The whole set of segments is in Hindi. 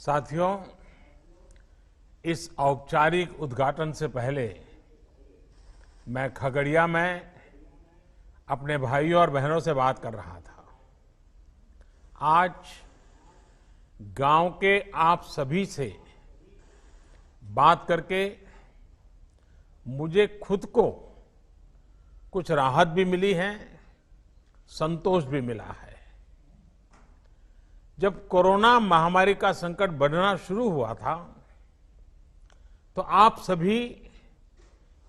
साथियों, इस औपचारिक उद्घाटन से पहले मैं खगड़िया में अपने भाइयों और बहनों से बात कर रहा था। आज गांव के आप सभी से बात करके मुझे खुद को कुछ राहत भी मिली है, संतोष भी मिला है। जब कोरोना महामारी का संकट बढ़ना शुरू हुआ था तो आप सभी,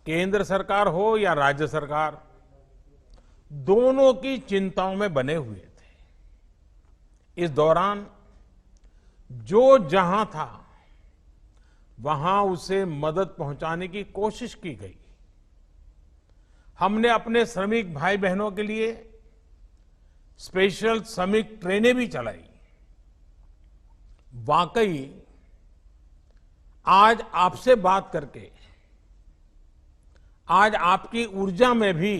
केंद्र सरकार हो या राज्य सरकार, दोनों की चिंताओं में बने हुए थे। इस दौरान जो जहां था वहां उसे मदद पहुंचाने की कोशिश की गई। हमने अपने श्रमिक भाई बहनों के लिए स्पेशल श्रमिक ट्रेनें भी चलाई। वाकई आज आपसे बात करके, आज आपकी ऊर्जा में भी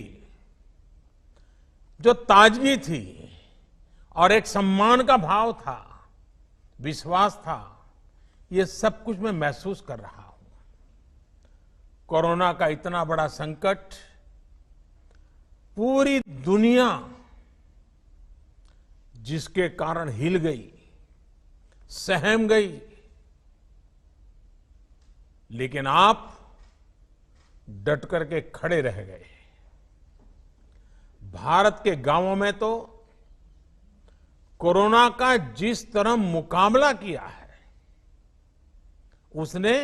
जो ताजगी थी और एक सम्मान का भाव था, विश्वास था, ये सब कुछ मैं महसूस कर रहा हूं। कोरोना का इतना बड़ा संकट पूरी दुनिया जिसके कारण हिल गई, सहम गई, लेकिन आप डट करके खड़े रह गए। भारत के गांवों में तो कोरोना का जिस तरह मुकाबला किया है, उसने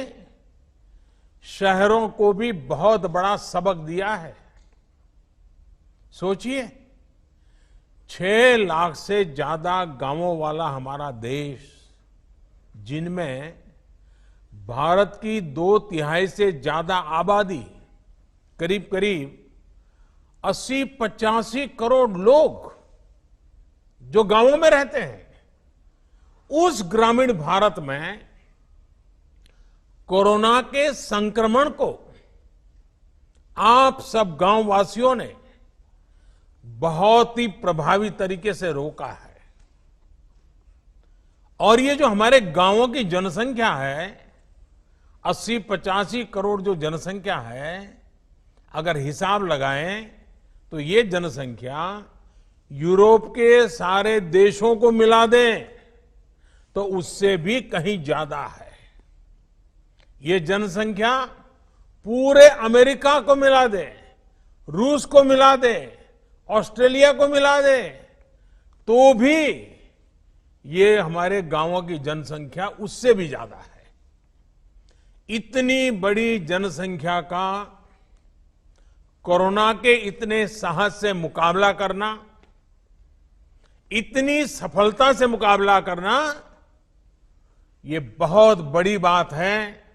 शहरों को भी बहुत बड़ा सबक दिया है। सोचिए, 6 लाख से ज्यादा गांवों वाला हमारा देश, जिनमें भारत की 2/3 से ज्यादा आबादी, करीब करीब 80-85 करोड़ लोग जो गांवों में रहते हैं, उस ग्रामीण भारत में कोरोना के संक्रमण को आप सब गांव वासियों ने बहुत ही प्रभावी तरीके से रोका है। और ये जो हमारे गांवों की जनसंख्या है, 80-85 करोड़ जो जनसंख्या है, अगर हिसाब लगाएं तो ये जनसंख्या यूरोप के सारे देशों को मिला दें तो उससे भी कहीं ज्यादा है। ये जनसंख्या पूरे अमेरिका को मिला दे, रूस को मिला दे, ऑस्ट्रेलिया को मिला दे, तो भी ये हमारे गांवों की जनसंख्या उससे भी ज्यादा है। इतनी बड़ी जनसंख्या का कोरोना के इतने साहस से मुकाबला करना, इतनी सफलता से मुकाबला करना, ये बहुत बड़ी बात है।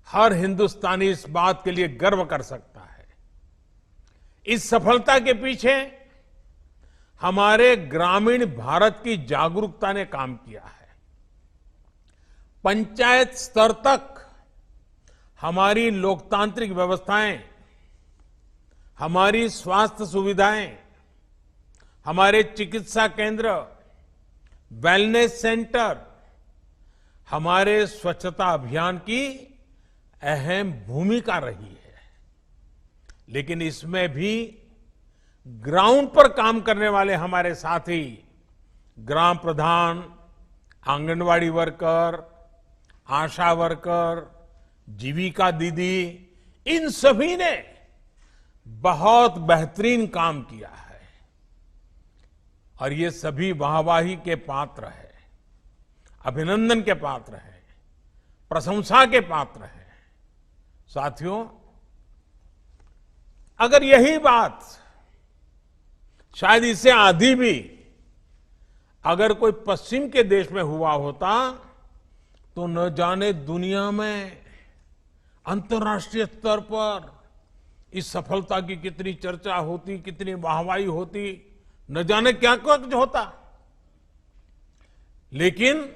हर हिंदुस्तानी इस बात के लिए गर्व कर सकता है। इस सफलता के पीछे हमारे ग्रामीण भारत की जागरूकता ने काम किया है। पंचायत स्तर तक हमारी लोकतांत्रिक व्यवस्थाएं, हमारी स्वास्थ्य सुविधाएं, हमारे चिकित्सा केंद्र, वेलनेस सेंटर, हमारे स्वच्छता अभियान की अहम भूमिका रही है। लेकिन इसमें भी ग्राउंड पर काम करने वाले हमारे साथी, ग्राम प्रधान, आंगनवाड़ी वर्कर, आशा वर्कर, जीविका दीदी, इन सभी ने बहुत बेहतरीन काम किया है और ये सभी वाहवाही के पात्र हैं, अभिनंदन के पात्र हैं, प्रशंसा के पात्र हैं। साथियों, अगर यही बात शायद इससे आधी भी अगर कोई पश्चिम के देश में हुआ होता तो न जाने दुनिया में अंतर्राष्ट्रीय स्तर पर इस सफलता की कितनी चर्चा होती, कितनी वाहवाही होती, न जाने क्या कुछ होता। लेकिन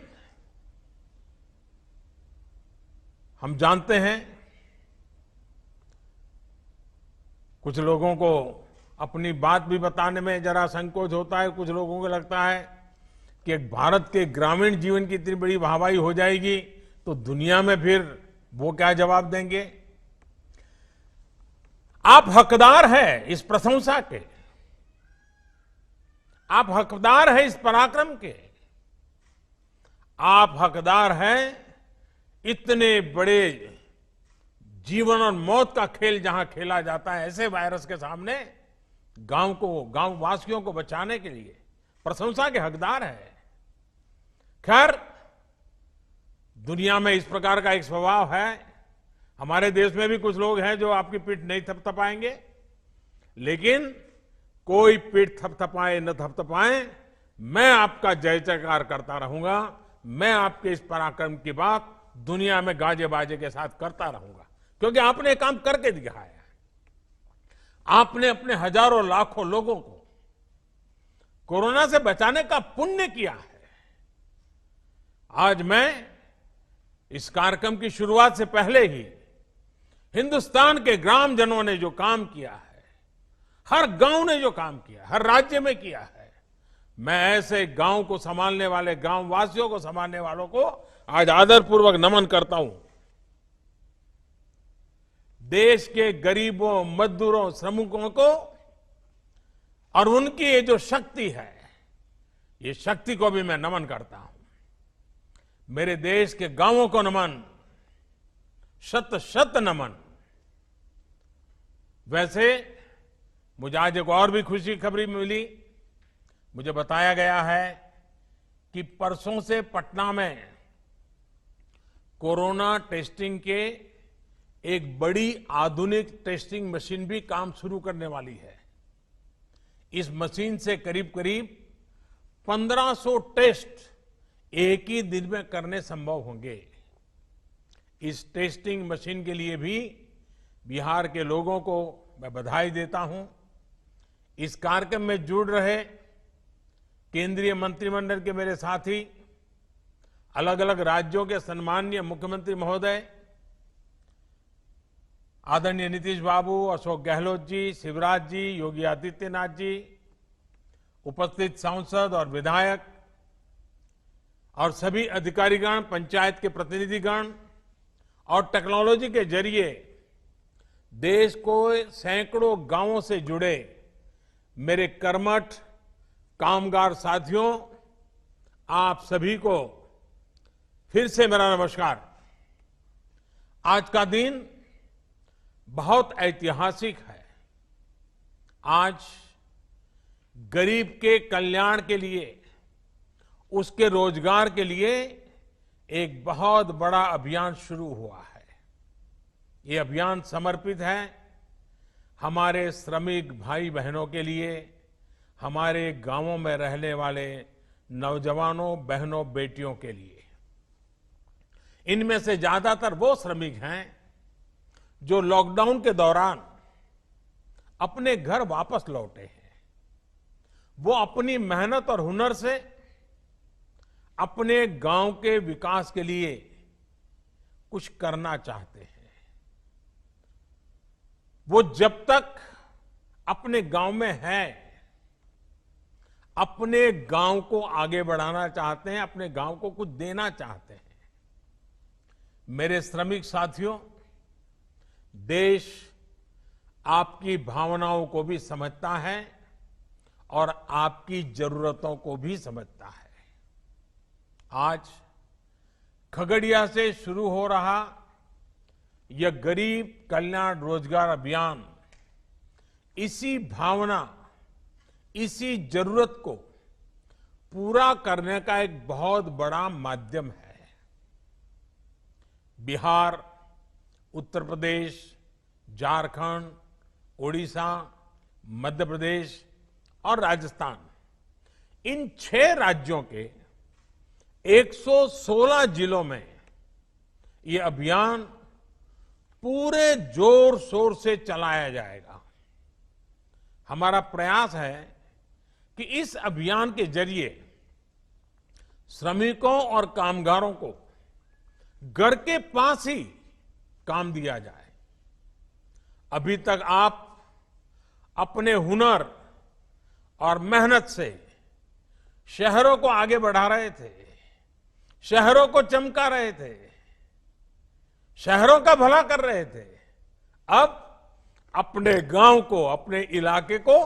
हम जानते हैं, कुछ लोगों को अपनी बात भी बताने में जरा संकोच होता है, कुछ लोगों को लगता है कि भारत के ग्रामीण जीवन की इतनी बड़ी वाहवाही हो जाएगी तो दुनिया में फिर वो क्या जवाब देंगे। आप हकदार हैं इस प्रशंसा के, आप हकदार हैं इस पराक्रम के, आप हकदार हैं इतने बड़े जीवन और मौत का खेल जहां खेला जाता है ऐसे वायरस के सामने गांव वासियों को बचाने के लिए प्रशंसा के हकदार है। खैर, दुनिया में इस प्रकार का एक स्वभाव है, हमारे देश में भी कुछ लोग हैं जो आपकी पीठ नहीं थपथपाएंगे, लेकिन कोई पीठ थपथपाए न थपथपाए, मैं आपका जय जयकार करता रहूंगा। मैं आपके इस पराक्रम की बात दुनिया में गाजे बाजे के साथ करता रहूंगा, क्योंकि आपने काम करके दिखाया है। आपने अपने हजारों लाखों लोगों को कोरोना से बचाने का पुण्य किया है। आज मैं इस कार्यक्रम की शुरुआत से पहले ही हिंदुस्तान के ग्रामजनों ने जो काम किया है, हर गांव ने जो काम किया, हर राज्य में किया है, मैं ऐसे गांव को संभालने वाले, गांव वासियों को संभालने वालों को आज आदरपूर्वक नमन करता हूं। देश के गरीबों, मजदूरों, श्रमिकों को और उनकी ये जो शक्ति है, ये शक्ति को भी मैं नमन करता हूं। मेरे देश के गांवों को नमन, शत शत नमन। वैसे मुझे आज एक और भी खुशी की खबरी मिली। मुझे बताया गया है कि परसों से पटना में कोरोना टेस्टिंग के एक बड़ी आधुनिक टेस्टिंग मशीन भी काम शुरू करने वाली है। इस मशीन से करीब करीब 1500 टेस्ट एक ही दिन में करने संभव होंगे। इस टेस्टिंग मशीन के लिए भी बिहार के लोगों को मैं बधाई देता हूं। इस कार्यक्रम में जुड़ रहे केंद्रीय मंत्रिमंडल के मेरे साथी, अलग अलग राज्यों के सम्माननीय मुख्यमंत्री महोदय, आदरणीय नीतीश बाबू, अशोक गहलोत जी, शिवराज जी, योगी आदित्यनाथ जी, उपस्थित सांसद और विधायक और सभी अधिकारीगण, पंचायत के प्रतिनिधिगण और टेक्नोलॉजी के जरिए देश को सैकड़ों गांवों से जुड़े मेरे कर्मठ कामगार साथियों, आप सभी को फिर से मेरा नमस्कार। आज का दिन बहुत ऐतिहासिक है। आज गरीब के कल्याण के लिए, उसके रोजगार के लिए एक बहुत बड़ा अभियान शुरू हुआ है। ये अभियान समर्पित है हमारे श्रमिक भाई बहनों के लिए, हमारे गांवों में रहने वाले नौजवानों, बहनों, बेटियों के लिए। इनमें से ज्यादातर वो श्रमिक हैं जो लॉकडाउन के दौरान अपने घर वापस लौटे हैं। वो अपनी मेहनत और हुनर से अपने गांव के विकास के लिए कुछ करना चाहते हैं। वो जब तक अपने गांव में हैं, अपने गांव को आगे बढ़ाना चाहते हैं, अपने गांव को कुछ देना चाहते हैं। मेरे श्रमिक साथियों, देश आपकी भावनाओं को भी समझता है और आपकी जरूरतों को भी समझता है। आज खगड़िया से शुरू हो रहा यह गरीब कल्याण रोजगार अभियान इसी भावना, इसी जरूरत को पूरा करने का एक बहुत बड़ा माध्यम है। बिहार, उत्तर प्रदेश, झारखंड, ओडिशा, मध्य प्रदेश और राजस्थान, इन 6 राज्यों के 116 जिलों में ये अभियान पूरे जोर शोर से चलाया जाएगा। हमारा प्रयास है कि इस अभियान के जरिए श्रमिकों और कामगारों को घर के पास ही काम दिया जाए। अभी तक आप अपने हुनर और मेहनत से शहरों को आगे बढ़ा रहे थे, शहरों को चमका रहे थे, शहरों का भला कर रहे थे। अब अपने गांव को, अपने इलाके को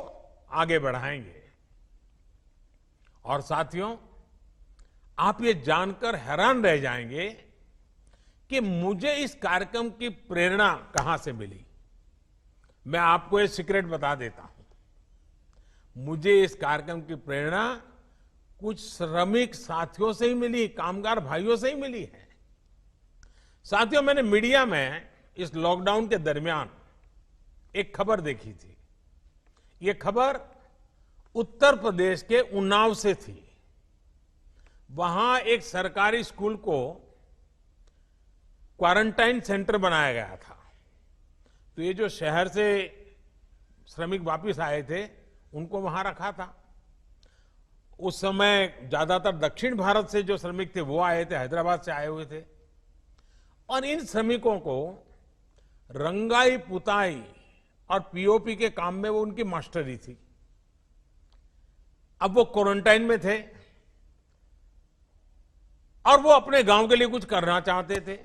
आगे बढ़ाएंगे। और साथियों, आप ये जानकर हैरान रह जाएंगे कि मुझे इस कार्यक्रम की प्रेरणा कहां से मिली। मैं आपको एक सीक्रेट बता देता हूं। मुझे इस कार्यक्रम की प्रेरणा कुछ श्रमिक साथियों से ही मिली, कामगार भाइयों से ही मिली है। साथियों, मैंने मीडिया में इस लॉकडाउन के दरमियान एक खबर देखी थी। ये खबर उत्तर प्रदेश के उन्नाव से थी। वहां एक सरकारी स्कूल को क्वारंटाइन सेंटर बनाया गया था। तो ये जो शहर से श्रमिक वापस आए थे, उनको वहां रखा था। उस समय ज्यादातर दक्षिण भारत से जो श्रमिक थे वो आए थे, हैदराबाद से आए हुए थे। और इन श्रमिकों को रंगाई पुताई और पीओपी के काम में वो उनकी मास्टरी थी। अब वो क्वारंटाइन में थे और वो अपने गांव के लिए कुछ करना चाहते थे।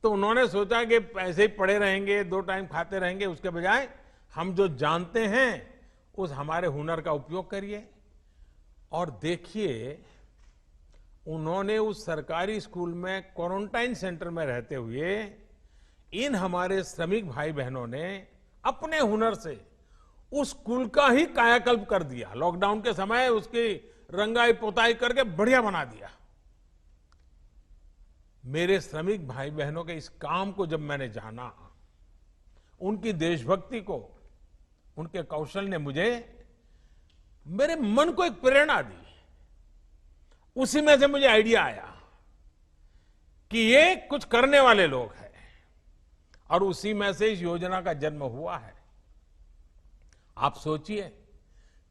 तो उन्होंने सोचा कि ऐसे ही पड़े रहेंगे, 2 टाइम खाते रहेंगे, उसके बजाय हम जो जानते हैं उस हमारे हुनर का उपयोग करिए। और देखिए, उन्होंने उस सरकारी स्कूल में क्वारंटाइन सेंटर में रहते हुए इन हमारे श्रमिक भाई बहनों ने अपने हुनर से उस स्कूल का ही कायाकल्प कर दिया। लॉकडाउन के समय उसकी रंगाई पोताई करके बढ़िया बना दिया। मेरे श्रमिक भाई बहनों के इस काम को जब मैंने जाना, उनकी देशभक्ति को, उनके कौशल ने मेरे मन को एक प्रेरणा दी। उसी में से मुझे आइडिया आया कि ये कुछ करने वाले लोग हैं, और उसी में से इस योजना का जन्म हुआ है। आप सोचिए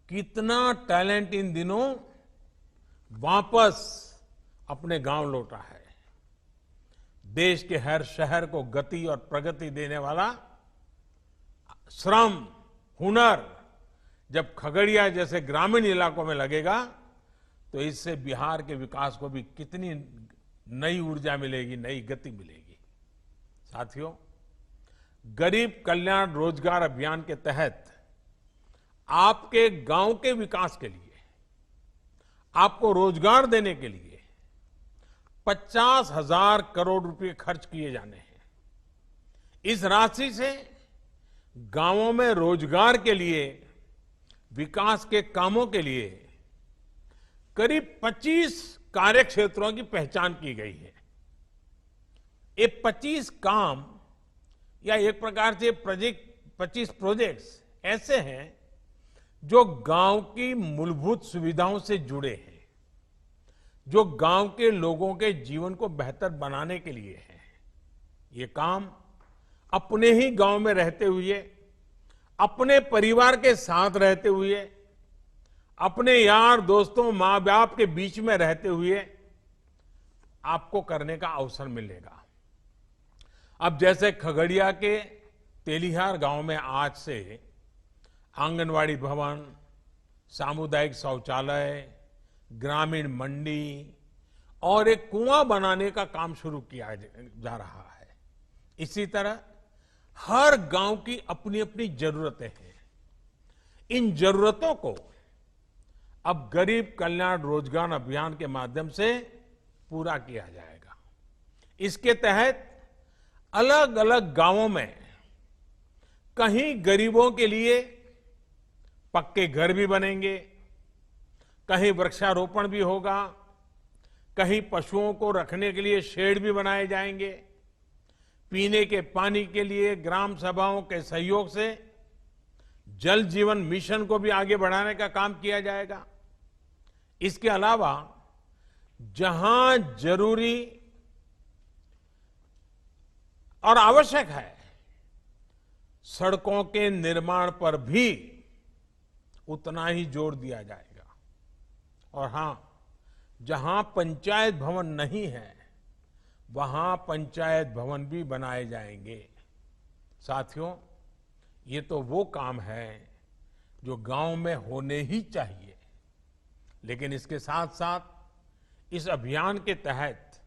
कितना टैलेंट इन दिनों वापस अपने गांव लौटा है। देश के हर शहर को गति और प्रगति देने वाला श्रम, हुनर जब खगड़िया जैसे ग्रामीण इलाकों में लगेगा, तो इससे बिहार के विकास को भी कितनी नई ऊर्जा मिलेगी, नई गति मिलेगी। साथियों, गरीब कल्याण रोजगार अभियान के तहत आपके गांव के विकास के लिए, आपको रोजगार देने के लिए 50,000 करोड़ रुपए खर्च किए जाने हैं। इस राशि से गांवों में रोजगार के लिए, विकास के कामों के लिए करीब 25 कार्य क्षेत्रों की पहचान की गई है। ये 25 काम या एक प्रकार से 25 प्रोजेक्ट्स ऐसे हैं जो गांव की मूलभूत सुविधाओं से जुड़े हैं, जो गांव के लोगों के जीवन को बेहतर बनाने के लिए है। ये काम अपने ही गांव में रहते हुए, अपने परिवार के साथ रहते हुए, अपने यार दोस्तों, मां बाप के बीच में रहते हुए आपको करने का अवसर मिलेगा। अब जैसे खगड़िया के तेलिहार गांव में आज से आंगनवाड़ी भवन, सामुदायिक शौचालय, ग्रामीण मंडी और एक कुआं बनाने का काम शुरू किया जा रहा है। इसी तरह हर गांव की अपनी अपनी जरूरतें हैं। इन जरूरतों को अब गरीब कल्याण रोजगार अभियान के माध्यम से पूरा किया जाएगा। इसके तहत अलग अलग गांवों में कहीं गरीबों के लिए पक्के घर भी बनेंगे, कहीं वृक्षारोपण भी होगा, कहीं पशुओं को रखने के लिए शेड भी बनाए जाएंगे, पीने के पानी के लिए ग्राम सभाओं के सहयोग से जल जीवन मिशन को भी आगे बढ़ाने का काम किया जाएगा। इसके अलावा जहां जरूरी और आवश्यक है, सड़कों के निर्माण पर भी उतना ही जोर दिया जाएगा। और हां, जहां पंचायत भवन नहीं है, वहां पंचायत भवन भी बनाए जाएंगे। साथियों, ये तो वो काम है जो गांव में होने ही चाहिए, लेकिन इसके साथ साथ इस अभियान के तहत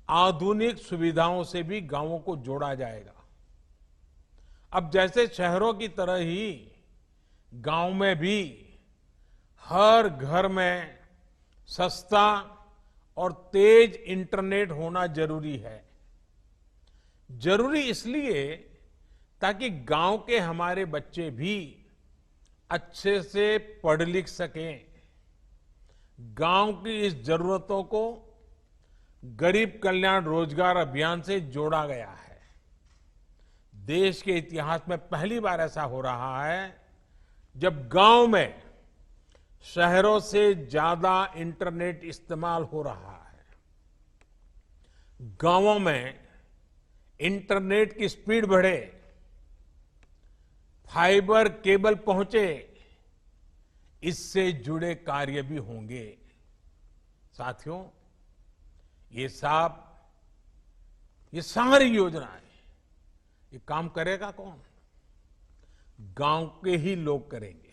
आधुनिक सुविधाओं से भी गांवों को जोड़ा जाएगा। अब जैसे शहरों की तरह ही गांव में भी हर घर में सस्ता और तेज इंटरनेट होना जरूरी है। जरूरी इसलिए ताकि गांव के हमारे बच्चे भी अच्छे से पढ़ लिख सकें। गांव की इस जरूरतों को गरीब कल्याण रोजगार अभियान से जोड़ा गया है। देश के इतिहास में पहली बार ऐसा हो रहा है जब गांव में शहरों से ज्यादा इंटरनेट इस्तेमाल हो रहा है। गांवों में इंटरनेट की स्पीड बढ़े, फाइबर केबल पहुंचे, इससे जुड़े कार्य भी होंगे। साथियों, ये सारी योजनाएं, ये काम करेगा कौन? गांव के ही लोग करेंगे।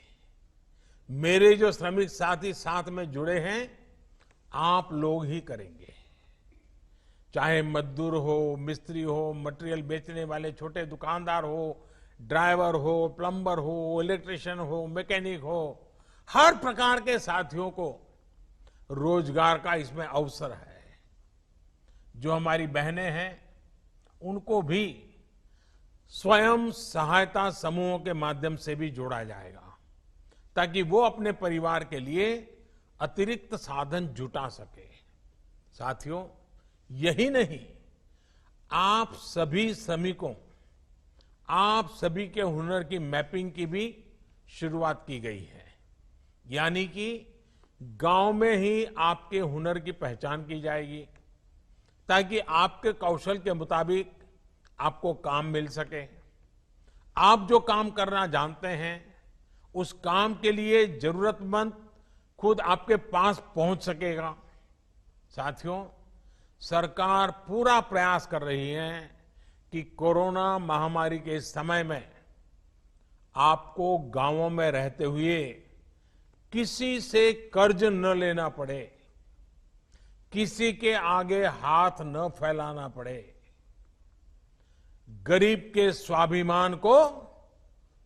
मेरे जो श्रमिक साथी साथ में जुड़े हैं, आप लोग ही करेंगे। चाहे मजदूर हो, मिस्त्री हो, मटेरियल बेचने वाले छोटे दुकानदार हो, ड्राइवर हो, प्लम्बर हो, इलेक्ट्रिशियन हो, मैकेनिक हो, हर प्रकार के साथियों को रोजगार का इसमें अवसर है। जो हमारी बहनें हैं, उनको भी स्वयं सहायता समूहों के माध्यम से भी जोड़ा जाएगा ताकि वो अपने परिवार के लिए अतिरिक्त साधन जुटा सके। साथियों, यही नहीं, आप सभी श्रमिकों, आप सभी के हुनर की मैपिंग की भी शुरुआत की गई है। यानी कि गांव में ही आपके हुनर की पहचान की जाएगी ताकि आपके कौशल के मुताबिक आपको काम मिल सके। आप जो काम करना जानते हैं, उस काम के लिए जरूरतमंद खुद आपके पास पहुंच सकेगा। साथियों, सरकार पूरा प्रयास कर रही है कि कोरोना महामारी के इस समय में आपको गांवों में रहते हुए किसी से कर्ज न लेना पड़े, किसी के आगे हाथ न फैलाना पड़े। गरीब के स्वाभिमान को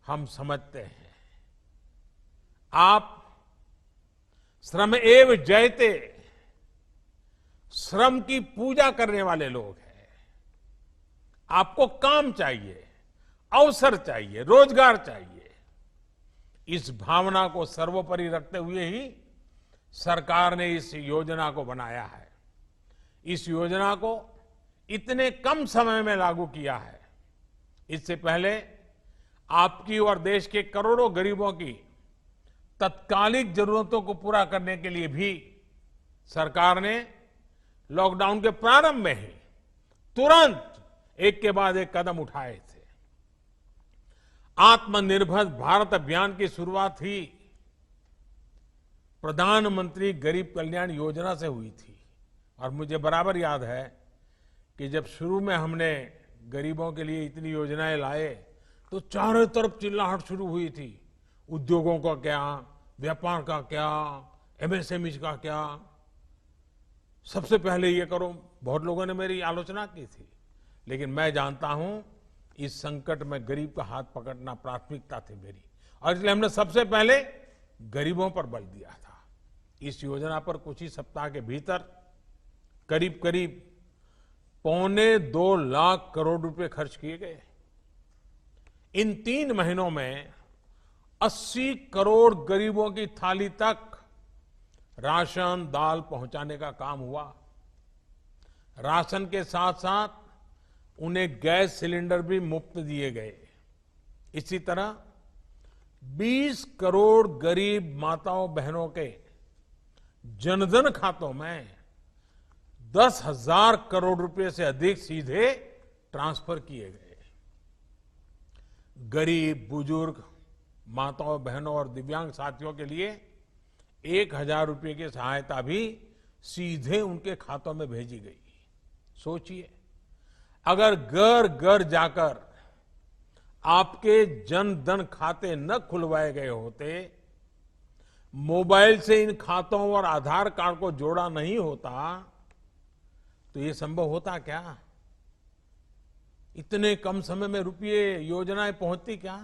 हम समझते हैं। आप श्रम एव जयते, श्रम की पूजा करने वाले लोग हैं। आपको काम चाहिए, अवसर चाहिए, रोजगार चाहिए। इस भावना को सर्वोपरि रखते हुए ही सरकार ने इस योजना को बनाया है। इस योजना को इतने कम समय में लागू किया है। इससे पहले आपकी और देश के करोड़ों गरीबों की तत्कालिक जरूरतों को पूरा करने के लिए भी सरकार ने लॉकडाउन के प्रारंभ में ही तुरंत एक के बाद एक कदम उठाए थे। आत्मनिर्भर भारत अभियान की शुरुआत ही प्रधानमंत्री गरीब कल्याण योजना से हुई थी। और मुझे बराबर याद है कि जब शुरू में हमने गरीबों के लिए इतनी योजनाएं लाए तो चारों तरफ चिल्लाहट शुरू हुई थी। उद्योगों का क्या, व्यापार का क्या, एमएसएमई का क्या, सबसे पहले ये करो। बहुत लोगों ने मेरी आलोचना की थी, लेकिन मैं जानता हूं इस संकट में गरीब का हाथ पकड़ना प्राथमिकता थी मेरी, और इसलिए हमने सबसे पहले गरीबों पर बल दिया था। इस योजना पर कुछ ही सप्ताह के भीतर करीब करीब 2.25 लाख करोड़ रुपए खर्च किए गए। इन 3 महीनों में 80 करोड़ गरीबों की थाली तक राशन, दाल पहुंचाने का काम हुआ। राशन के साथ साथ उन्हें गैस सिलेंडर भी मुफ्त दिए गए। इसी तरह 20 करोड़ गरीब माताओं बहनों के जनधन खातों में 10,000 करोड़ रुपए से अधिक सीधे ट्रांसफर किए गए। गरीब, बुजुर्ग, माताओं बहनों और दिव्यांग साथियों के लिए 1,000 रुपए की सहायता भी सीधे उनके खातों में भेजी गई। सोचिए, अगर घर घर जाकर आपके जन धन खाते न खुलवाए गए होते मोबाइल से इन खातों और आधार कार्ड को जोड़ा नहीं होता तो ये संभव होता क्या? इतने कम समय में रुपये योजनाएं पहुंचती क्या?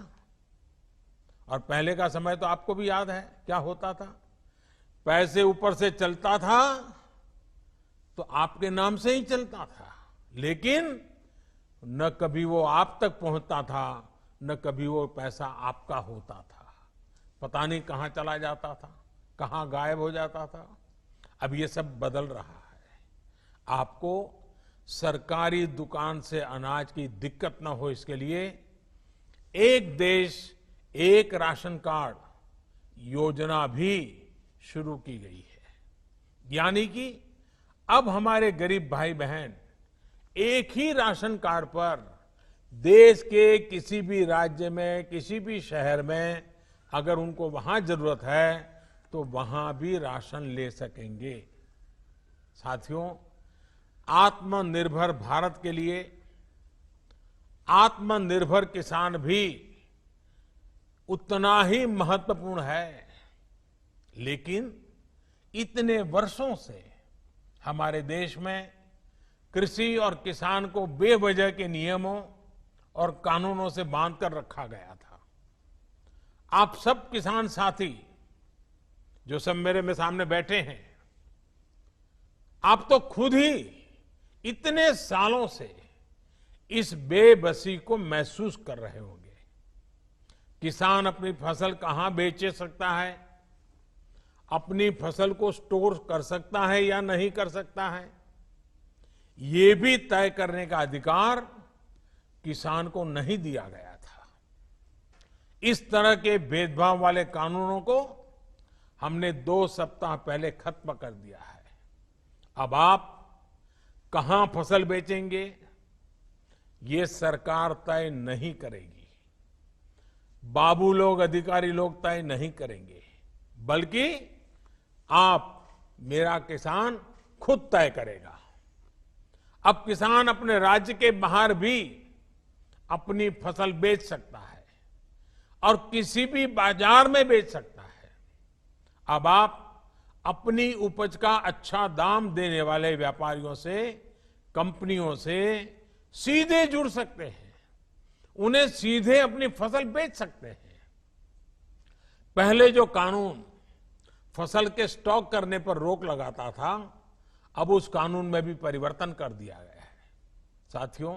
और पहले का समय तो आपको भी याद है क्या होता था। पैसे ऊपर से चलता था तो आपके नाम से ही चलता था, लेकिन न कभी वो आप तक पहुंचता था, न कभी वो पैसा आपका होता था। पता नहीं कहां चला जाता था, कहां गायब हो जाता था। अब ये सब बदल रहा है। आपको सरकारी दुकान से अनाज की दिक्कत न हो, इसके लिए एक देश एक राशन कार्ड योजना भी शुरू की गई है। यानी कि अब हमारे गरीब भाई बहन एक ही राशन कार्ड पर देश के किसी भी राज्य में, किसी भी शहर में अगर उनको वहां जरूरत है तो वहां भी राशन ले सकेंगे। साथियों, आत्मनिर्भर भारत के लिए आत्मनिर्भर किसान भी उतना ही महत्वपूर्ण है। लेकिन इतने वर्षों से हमारे देश में कृषि और किसान को बेवजह के नियमों और कानूनों से बांधकर रखा गया था। आप सब किसान साथी जो सब मेरे में सामने बैठे हैं, आप तो खुद ही इतने सालों से इस बेबसी को महसूस कर रहे होंगे। किसान अपनी फसल कहां बेच सकता है, अपनी फसल को स्टोर कर सकता है या नहीं कर सकता है, ये भी तय करने का अधिकार किसान को नहीं दिया गया था। इस तरह के भेदभाव वाले कानूनों को हमने 2 सप्ताह पहले खत्म कर दिया है। अब आप कहां फसल बेचेंगे, ये सरकार तय नहीं करेगी, बाबू लोग, अधिकारी लोग तय नहीं करेंगे, बल्कि आप, मेरा किसान खुद तय करेगा। अब किसान अपने राज्य के बाहर भी अपनी फसल बेच सकता है और किसी भी बाजार में बेच सकता है। अब आप अपनी उपज का अच्छा दाम देने वाले व्यापारियों से, कंपनियों से सीधे जुड़ सकते हैं, उन्हें सीधे अपनी फसल बेच सकते हैं। पहले जो कानून फसल के स्टॉक करने पर रोक लगाता था, अब उस कानून में भी परिवर्तन कर दिया गया है। साथियों,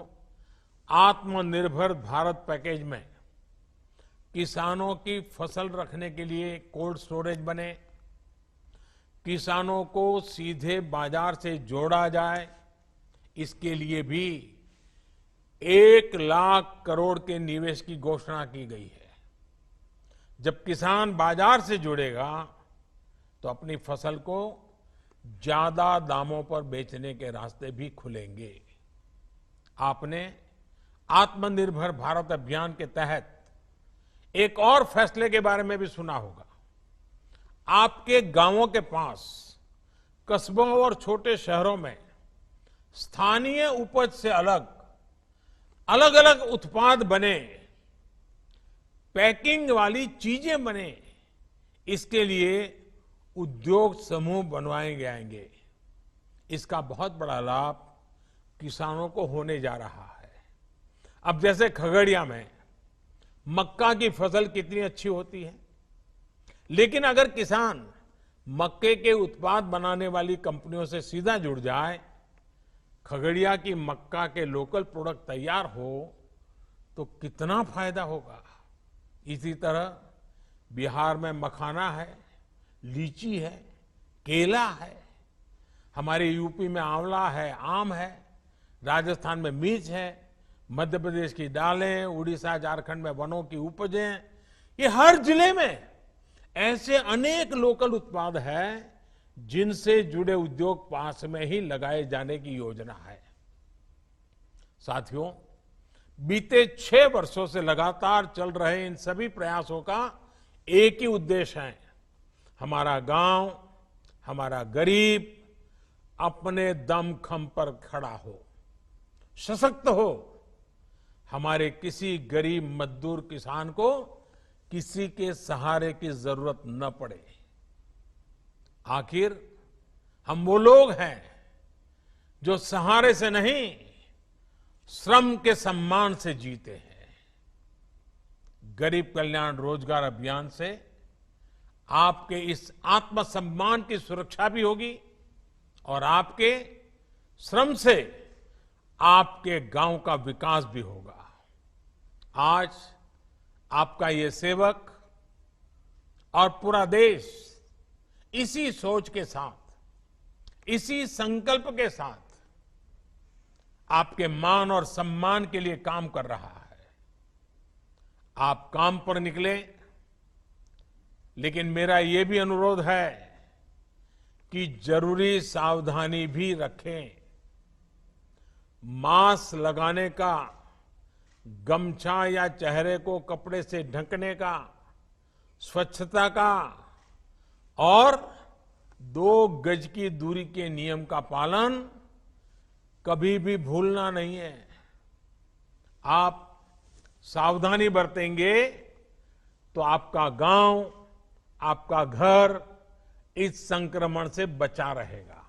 आत्मनिर्भर भारत पैकेज में किसानों की फसल रखने के लिए कोल्ड स्टोरेज बने, किसानों को सीधे बाजार से जोड़ा जाए, इसके लिए भी 1 लाख करोड़ के निवेश की घोषणा की गई है। जब किसान बाजार से जुड़ेगा तो अपनी फसल को ज्यादा दामों पर बेचने के रास्ते भी खुलेंगे। आपने आत्मनिर्भर भारत अभियान के तहत एक और फैसले के बारे में भी सुना होगा। आपके गांवों के पास, कस्बों और छोटे शहरों में स्थानीय उपज से अलग अलग उत्पाद बने, पैकिंग वाली चीजें बने, इसके लिए उद्योग समूह बनवाए जाएंगे। इसका बहुत बड़ा लाभ किसानों को होने जा रहा है। अब जैसे खगड़िया में मक्का की फसल कितनी अच्छी होती है, लेकिन अगर किसान मक्के के उत्पाद बनाने वाली कंपनियों से सीधा जुड़ जाए, खगड़िया की मक्का के लोकल प्रोडक्ट तैयार हो, तो कितना फायदा होगा। इसी तरह बिहार में मखाना है, लीची है, केला है, हमारे यूपी में आंवला है, आम है, राजस्थान में मिर्च है, मध्य प्रदेश की दालें, उड़ीसा झारखंड में वनों की उपजें, ये हर जिले में ऐसे अनेक लोकल उत्पाद हैं जिनसे जुड़े उद्योग पास में ही लगाए जाने की योजना है। साथियों, बीते 6 वर्षों से लगातार चल रहे इन सभी प्रयासों का एक ही उद्देश्य है, हमारा गांव, हमारा गरीब अपने दमखम पर खड़ा हो, सशक्त हो, हमारे किसी गरीब मजदूर किसान को किसी के सहारे की जरूरत न पड़े। आखिर हम वो लोग हैं जो सहारे से नहीं, श्रम के सम्मान से जीते हैं। गरीब कल्याण रोजगार अभियान से आपके इस आत्मसम्मान की सुरक्षा भी होगी और आपके श्रम से आपके गांव का विकास भी होगा। आज आपका ये सेवक और पूरा देश इसी सोच के साथ, इसी संकल्प के साथ आपके मान और सम्मान के लिए काम कर रहा है। आप काम पर निकले, लेकिन मेरा ये भी अनुरोध है कि जरूरी सावधानी भी रखें। मास्क लगाने का, गमछा या चेहरे को कपड़े से ढकने का, स्वच्छता का और 2 गज की दूरी के नियम का पालन कभी भी भूलना नहीं है। आप सावधानी बरतेंगे तो आपका गांव, आपका घर इस संक्रमण से बचा रहेगा।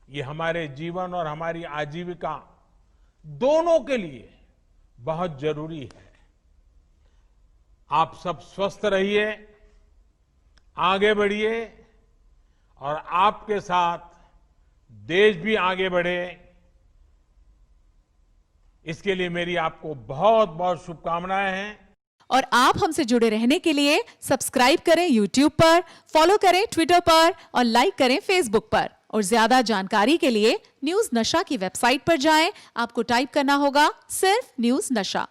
ये हमारे जीवन और हमारी आजीविका दोनों के लिए बहुत जरूरी है। आप सब स्वस्थ रहिए, आगे बढ़िए और आपके साथ देश भी आगे बढ़े, इसके लिए मेरी आपको बहुत बहुत शुभकामनाएं हैं। और आप हमसे जुड़े रहने के लिए सब्सक्राइब करें YouTube पर, फॉलो करें Twitter पर और लाइक करें Facebook पर। और ज्यादा जानकारी के लिए न्यूज नशा की वेबसाइट पर जाएं। आपको टाइप करना होगा सिर्फ न्यूज नशा।